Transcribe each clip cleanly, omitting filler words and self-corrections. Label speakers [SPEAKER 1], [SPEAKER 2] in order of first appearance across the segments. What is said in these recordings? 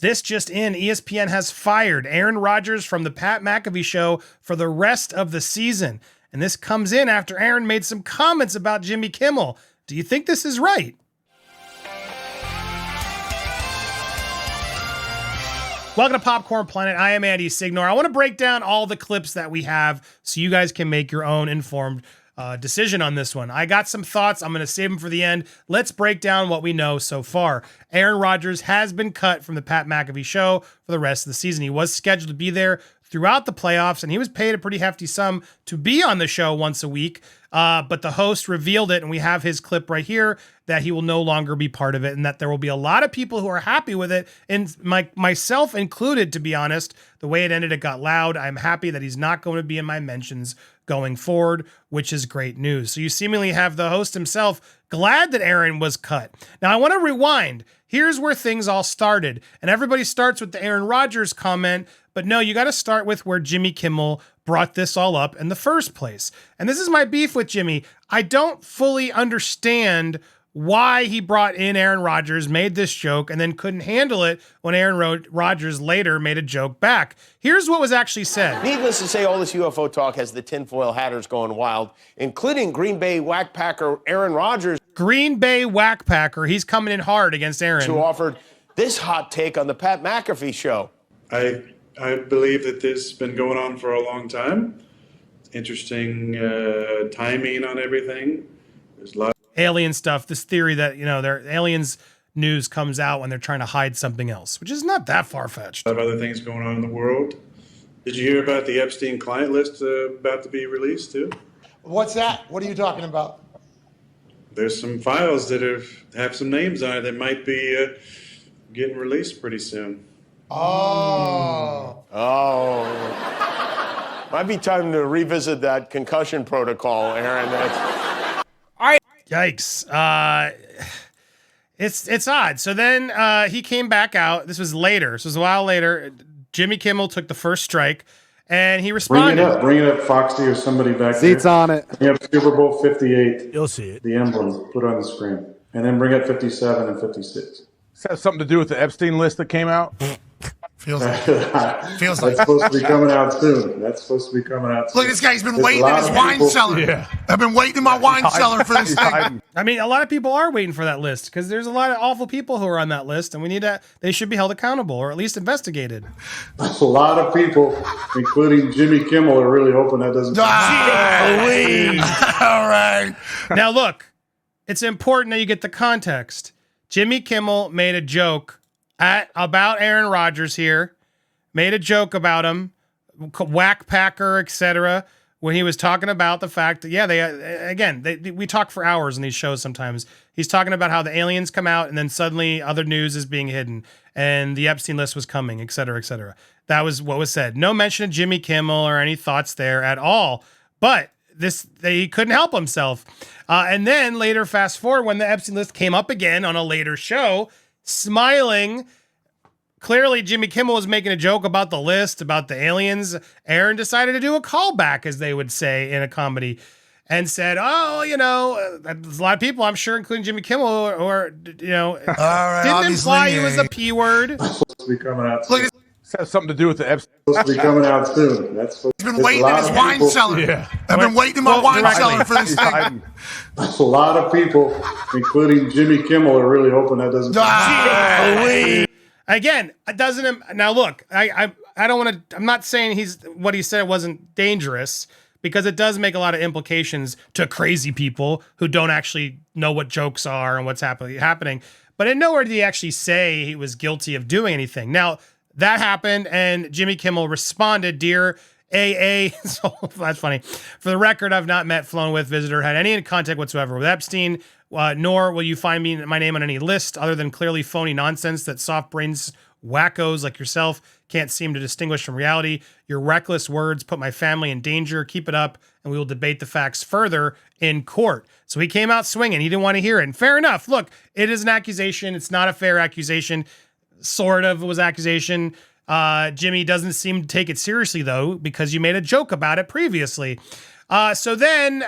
[SPEAKER 1] This just in, ESPN has fired Aaron Rodgers from the Pat McAfee Show for the rest of the season. And this comes in after Aaron made some comments about Jimmy Kimmel. Do you think this is right? Welcome to Popcorn Planet. I am Andy Signor. I want to break down all the clips that we have so you guys can make your own informed decision on this one. I got some thoughts. I'm going to save them for the end. Let's break down what we know so far. Aaron Rodgers has been cut from the Pat McAfee Show for the rest of the season. He was scheduled to be there throughout the playoffs, and he was paid a pretty hefty sum to be on the show once a week. But the host revealed it, and we have his clip right here, that he will no longer be part of it, and that there will be a lot of people who are happy with it, and myself included, to be honest. The way it ended, it got loud. I'm happy that he's not going to be in my mentions going forward, which is great news. So you seemingly have the host himself glad that Aaron was cut. Now, I want to rewind. Here's where things all started, and everybody starts with the Aaron Rodgers comment, but no, you got to start with where Jimmy Kimmel brought this all up in the first place. And this is my beef with Jimmy. I don't fully understand why he brought in Aaron Rodgers, made this joke, and then couldn't handle it when Aaron Rodgers later made a joke back. Here's what was actually said.
[SPEAKER 2] Needless to say, all this UFO talk has the tinfoil hatters going wild, including Green Bay whackpacker Aaron Rodgers.
[SPEAKER 1] Green Bay whackpacker. He's coming in hard against Aaron.
[SPEAKER 2] Who offered this hot take on the Pat McAfee Show.
[SPEAKER 3] I believe that this has been going on for a long time. Interesting timing on everything. There's a lot of
[SPEAKER 1] alien stuff, this theory that, their aliens news comes out when they're trying to hide something else, which is not that far-fetched.
[SPEAKER 3] A lot of other things going on in the world. Did you hear about the Epstein client list about to be released too?
[SPEAKER 4] What's that? What are you talking about?
[SPEAKER 3] There's some files that have some names on it that might be getting released pretty soon.
[SPEAKER 4] Oh.
[SPEAKER 2] Might be time to revisit that concussion protocol, Aaron.
[SPEAKER 1] All right. Yikes. It's odd. So then he came back out. This was later. So it was a while later. Jimmy Kimmel took the first strike, and he responded.
[SPEAKER 3] Bring it up, Foxy or somebody back
[SPEAKER 5] Seats
[SPEAKER 3] there.
[SPEAKER 5] on it.
[SPEAKER 3] Bring up Super Bowl 58.
[SPEAKER 5] You'll see it.
[SPEAKER 3] The emblem, put it on the screen. And then bring up 57 and 56.
[SPEAKER 6] Does that have something to do with the Epstein list that came out?
[SPEAKER 4] Feels like.
[SPEAKER 3] That's supposed to be coming out soon. Look,
[SPEAKER 4] this guy's been waiting in his wine cellar.
[SPEAKER 6] Yeah.
[SPEAKER 4] I've been waiting in my wine cellar for this thing.
[SPEAKER 1] I mean, a lot of people are waiting for that list because there's a lot of awful people who are on that list, and they should be held accountable or at least investigated.
[SPEAKER 3] A lot of people, including Jimmy Kimmel, are really hoping that doesn't
[SPEAKER 4] All right.
[SPEAKER 1] Now, look, it's important that you get the context. Jimmy Kimmel made a joke about Aaron Rodgers here, made a joke about him, whackpacker, etc., when he was talking about the fact that, we talk for hours in these shows sometimes. He's talking about how the aliens come out and then suddenly other news is being hidden and the Epstein list was coming, etc., etc. That was what was said. No mention of Jimmy Kimmel or any thoughts there at all. But he couldn't help himself. And then later, fast forward, when the Epstein list came up again on a later show, smiling. Clearly, Jimmy Kimmel was making a joke about the list, about the aliens. Aaron decided to do a callback, as they would say in a comedy, and said, there's a lot of people, I'm sure, including Jimmy Kimmel, or
[SPEAKER 4] All right,
[SPEAKER 1] didn't imply he was a P word.
[SPEAKER 3] It's supposed to be coming out soon.
[SPEAKER 4] Look,
[SPEAKER 6] Does that have something to do with the Epstein?
[SPEAKER 3] It's supposed to be coming out soon.
[SPEAKER 4] he's been waiting in his wine cellar.
[SPEAKER 6] Yeah.
[SPEAKER 4] I've been waiting in my wine cellar for this thing.
[SPEAKER 3] A lot of people, including Jimmy Kimmel, are really hoping that doesn't
[SPEAKER 1] Again, it doesn't. Now, look, I don't want to. I'm not saying what he said wasn't dangerous, because it does make a lot of implications to crazy people who don't actually know what jokes are and what's happening. But in nowhere did he actually say he was guilty of doing anything. Now, that happened, and Jimmy Kimmel responded, "Dear AA," so that's funny. "For the record, I've not met, flown with, visited, or had any contact whatsoever with Epstein. Nor will you find my name on any list other than clearly phony nonsense that soft brains wackos like yourself can't seem to distinguish from reality. Your reckless words put my family in danger. Keep it up, and we will debate the facts further in court." So he came out swinging. He didn't want to hear it. And fair enough. Look, it is an accusation. It's not a fair accusation. Sort of was accusation. Jimmy doesn't seem to take it seriously, though, because you made a joke about it previously. So then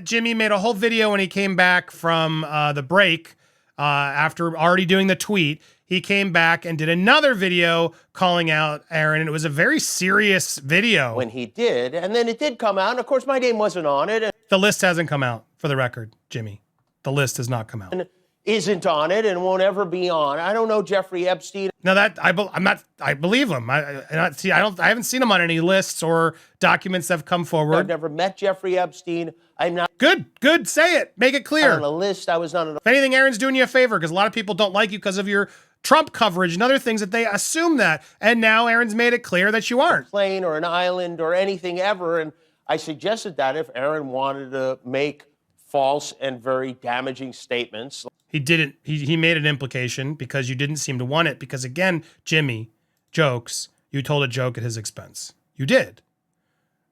[SPEAKER 1] Jimmy made a whole video when he came back from the break after already doing the tweet. he came back and did another video calling out Aaron, and it was a very serious video.
[SPEAKER 2] When he did, and then it did come out, and of course my name wasn't on it.
[SPEAKER 1] The list hasn't come out, for the record, Jimmy. The list has not come out.
[SPEAKER 2] And isn't on it and won't ever be on. I don't know Jeffrey Epstein.
[SPEAKER 1] No, I believe him. I haven't seen him on any lists or documents that have come forward.
[SPEAKER 2] I've never met Jeffrey Epstein. I'm not
[SPEAKER 1] Good. Say it. Make it clear.
[SPEAKER 2] on a list. I was not on a
[SPEAKER 1] If anything, Aaron's doing you a favor because a lot of people don't like you because of your Trump coverage and other things that they assume that. And now Aaron's made it clear that you aren't.
[SPEAKER 2] plane or an island or anything ever. And I suggested that if Aaron wanted to make false and very damaging statements.
[SPEAKER 1] He didn't. He made an implication because you didn't seem to want it. Because again, Jimmy, jokes, you told a joke at his expense. You did.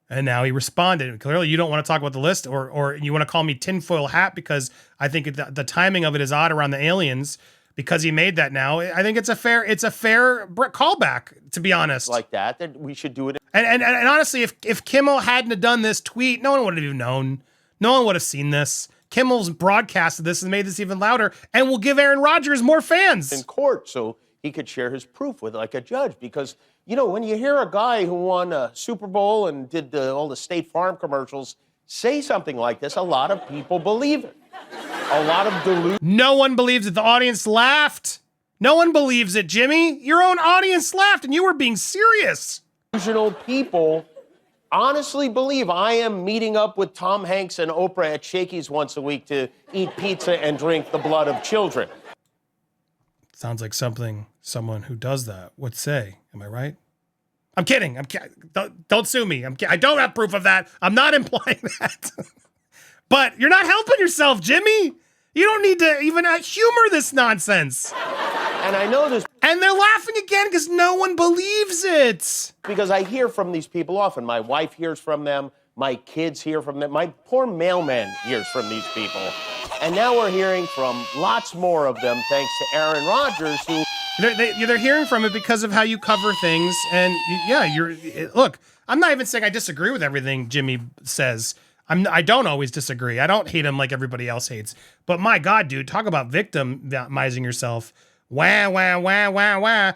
[SPEAKER 1] And now he responded. Clearly, you don't want to talk about the list or you want to call me tinfoil hat because I think the timing of it is odd around the aliens because he made that now. I think it's a fair callback, to be honest.
[SPEAKER 2] Like that we should do it.
[SPEAKER 1] And honestly, if Kimmel hadn't have done this tweet, no one would have even known. No one would have seen this. Kimmel's broadcasted this and made this even louder and will give Aaron Rodgers more fans.
[SPEAKER 2] In court so he could share his proof with like a judge because, when you hear a guy who won a Super Bowl and did all the State Farm commercials say something like this, a lot of people believe it. A lot of delusion.
[SPEAKER 1] No one believes it. The audience laughed. No one believes it, Jimmy. Your own audience laughed and you were being serious.
[SPEAKER 2] Delusional people honestly believe I am meeting up with Tom Hanks and Oprah at Shakey's once a week to eat pizza and drink the blood of children.
[SPEAKER 1] Sounds like something someone who does that would say. Am I right? I'm kidding. Don't sue me. I don't have proof of that. I'm not implying that. But you're not helping yourself, Jimmy. You don't need to even humor this nonsense.
[SPEAKER 2] And I know this.
[SPEAKER 1] And they're laughing again because no one believes it.
[SPEAKER 2] Because I hear from these people often. My wife hears from them. My kids hear from them. My poor mailman hears from these people. And now we're hearing from lots more of them thanks to Aaron Rodgers, who...
[SPEAKER 1] They're hearing from it because of how you cover things. And look, I'm not even saying I disagree with everything Jimmy says. I don't always disagree. I don't hate him like everybody else hates. But my God, dude, talk about victimizing yourself. Wah, wah, wah, wah, wah.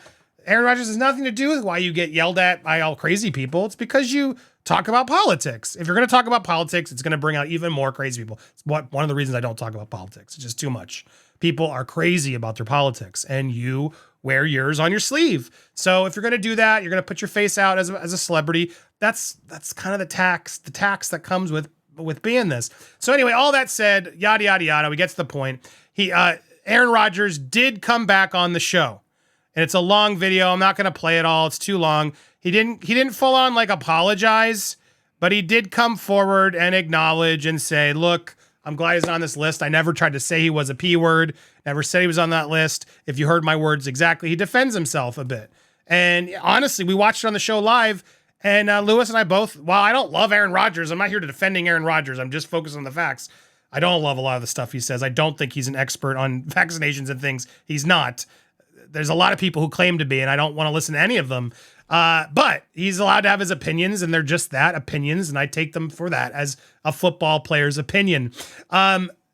[SPEAKER 1] Aaron Rodgers has nothing to do with why you get yelled at by all crazy people. It's because you talk about politics. If you're going to talk about politics, it's going to bring out even more crazy people. It's one of the reasons I don't talk about politics. It's just too much. People are crazy about their politics, and you wear yours on your sleeve. So if you're going to do that, you're going to put your face out as a celebrity. That's kind of the tax that comes with being this. So anyway, all that said, yada, yada, yada, we get to the point. Aaron Rodgers did come back on the show, and it's a long video. I'm not going to play it all. It's too long. He didn't full on like apologize, but he did come forward and acknowledge and say, look, I'm glad he's on this list. I never tried to say he was a P word, never said he was on that list. If you heard my words exactly, he defends himself a bit. And honestly, we watched it on the show live, and Lewis and I both, while I don't love Aaron Rodgers, I'm not here to defending Aaron Rodgers. I'm just focused on the facts. I don't love a lot of the stuff he says. I don't think he's an expert on vaccinations and things. He's not. There's a lot of people who claim to be, and I don't want to listen to any of them. But he's allowed to have his opinions, and they're just that, opinions, and I take them for that as a football player's opinion.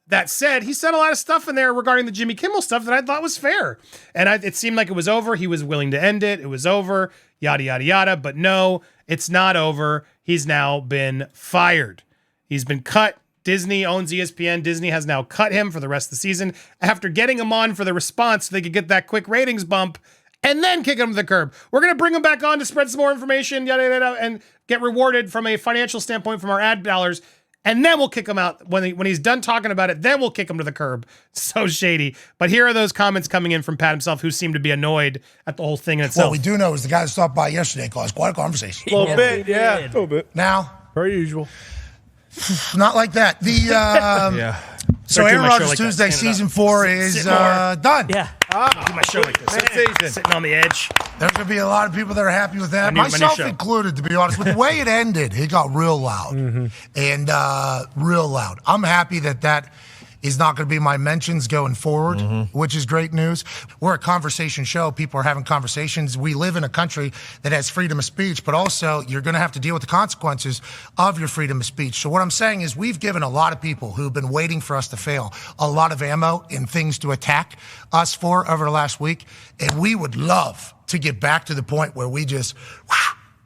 [SPEAKER 1] That said, he said a lot of stuff in there regarding the Jimmy Kimmel stuff that I thought was fair. And it seemed like it was over. He was willing to end it. It was over, yada, yada, yada. But no, it's not over. He's now been fired. He's been cut. Disney owns ESPN. Disney has now cut him for the rest of the season after getting him on for the response so they could get that quick ratings bump and then kick him to the curb. We're going to bring him back on to spread some more information, yada, yada, yada, and get rewarded from a financial standpoint from our ad dollars. And then we'll kick him out when he's done talking about it. Then we'll kick him to the curb. So shady. But here are those comments coming in from Pat himself, who seemed to be annoyed at the whole thing in itself.
[SPEAKER 4] What we do know is the guy that stopped by yesterday caused quite a conversation.
[SPEAKER 6] A little bit, yeah. A little bit.
[SPEAKER 4] Now,
[SPEAKER 6] Per usual.
[SPEAKER 4] not like that.
[SPEAKER 6] Yeah.
[SPEAKER 4] So
[SPEAKER 1] Start doing
[SPEAKER 4] Aaron
[SPEAKER 1] my show
[SPEAKER 4] Rodgers
[SPEAKER 1] like that.
[SPEAKER 4] Tuesday,
[SPEAKER 1] Stand it
[SPEAKER 4] season
[SPEAKER 1] up.
[SPEAKER 4] 4 is
[SPEAKER 1] Sit more.
[SPEAKER 4] done.
[SPEAKER 5] Yeah.
[SPEAKER 1] Do my show like this. Sitting on the edge.
[SPEAKER 4] There's going to be a lot of people that are happy with that.
[SPEAKER 1] My new
[SPEAKER 4] Myself
[SPEAKER 1] show.
[SPEAKER 4] included, to be honest. With the way it ended, it got real loud. And real loud. I'm happy that is not going to be my mentions going forward, which is great news. We're a conversation show. People are having conversations. We live in a country that has freedom of speech, but also you're going to have to deal with the consequences of your freedom of speech. So what I'm saying is we've given a lot of people who've been waiting for us to fail a lot of ammo and things to attack us for over the last week. And we would love to get back to the point where we just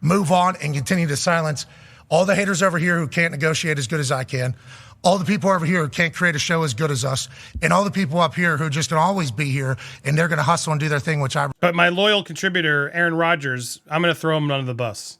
[SPEAKER 4] move on and continue to silence all the haters over here who can't negotiate as good as I can, all the people over here who can't create a show as good as us, and all the people up here who are just going to always be here, and they're going to hustle and do their thing, which I...
[SPEAKER 1] But my loyal contributor, Aaron Rodgers, I'm going to throw him under the bus.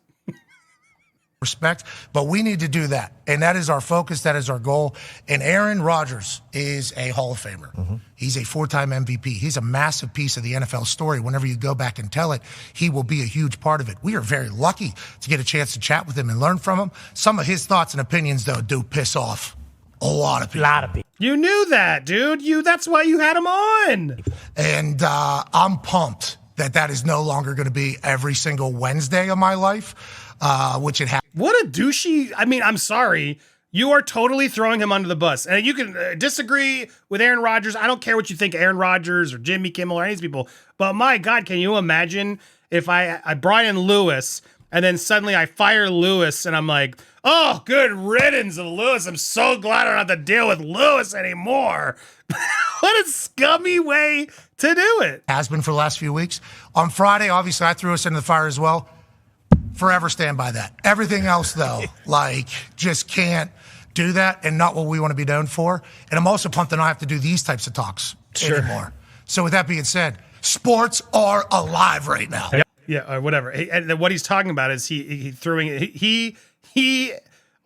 [SPEAKER 4] respect, but we need to do that. And that is our focus. That is our goal. And Aaron Rodgers is a Hall of Famer. He's a 4-time MVP. He's a massive piece of the NFL story. Whenever you go back and tell it, he will be a huge part of it. We are very lucky to get a chance to chat with him and learn from him. Some of his thoughts and opinions, though, do piss off a lot of people.
[SPEAKER 1] You knew that, dude. That's why you had him on.
[SPEAKER 4] And I'm pumped that is no longer going to be every single Wednesday of my life, which it has.
[SPEAKER 1] What a douchey. I mean, I'm sorry. You are totally throwing him under the bus. And you can disagree with Aaron Rodgers. I don't care what you think of Aaron Rodgers or Jimmy Kimmel or any of these people. But my God, can you imagine if I brought in Lewis and then suddenly I fire Lewis and I'm like, oh, good riddance of Lewis. I'm so glad I don't have to deal with Lewis anymore. What a scummy way to do it.
[SPEAKER 4] Has been for the last few weeks. On Friday, obviously, I threw us into the fire as well. Forever stand by that. Everything else, though, just can't do that and not what we want to be known for. And I'm also pumped that I don't have to do these types of talks anymore. So with that being said, sports are alive right now.
[SPEAKER 1] Yep. Yeah, whatever. And what he's talking about is he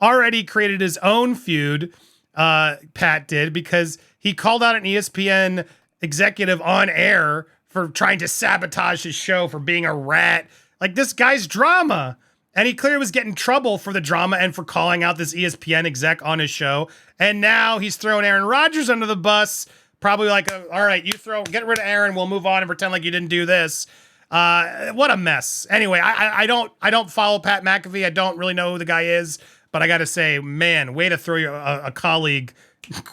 [SPEAKER 1] already created his own feud, Pat did, because he called out an ESPN executive on air for trying to sabotage his show, for being a rat. Like, this guy's drama. And he clearly was getting in trouble for the drama and for calling out this ESPN exec on his show. And now he's throwing Aaron Rodgers under the bus. Probably like, all right, get rid of Aaron. We'll move on and pretend like you didn't do this. What a mess. Anyway, I don't follow Pat McAfee. I don't really know who the guy is. But I got to say, man, way to throw a colleague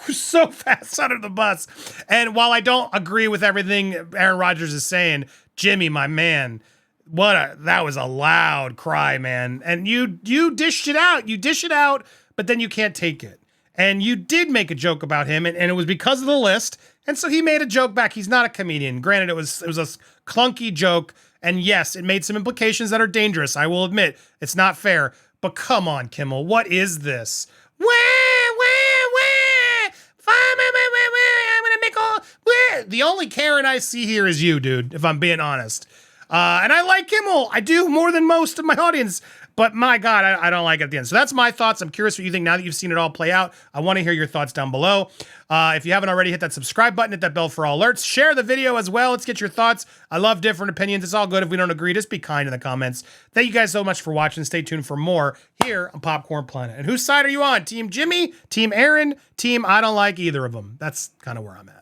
[SPEAKER 1] so fast under the bus. And while I don't agree with everything Aaron Rodgers is saying, Jimmy, my man, that was a loud cry, man. And you dished it out. You dish it out, but then you can't take it. And you did make a joke about him, and it was because of the list. And so he made a joke back. He's not a comedian. Granted, it was a clunky joke. And yes, it made some implications that are dangerous. I will admit, it's not fair. But come on, Kimmel, what is this? I'm gonna make all. The only Karen I see here is you, dude, if I'm being honest. And I like Kimmel. I do, more than most of my audience. But my God, I don't like it at the end. So that's my thoughts. I'm curious what you think now that you've seen it all play out. I want to hear your thoughts down below. If you haven't already, hit that subscribe button, hit that bell for all alerts. Share the video as well. Let's get your thoughts. I love different opinions. It's all good if we don't agree. Just be kind in the comments. Thank you guys so much for watching. Stay tuned for more here on Popcorn Planet. And whose side are you on? Team Jimmy? Team Aaron? Team I don't like either of them? That's kind of where I'm at.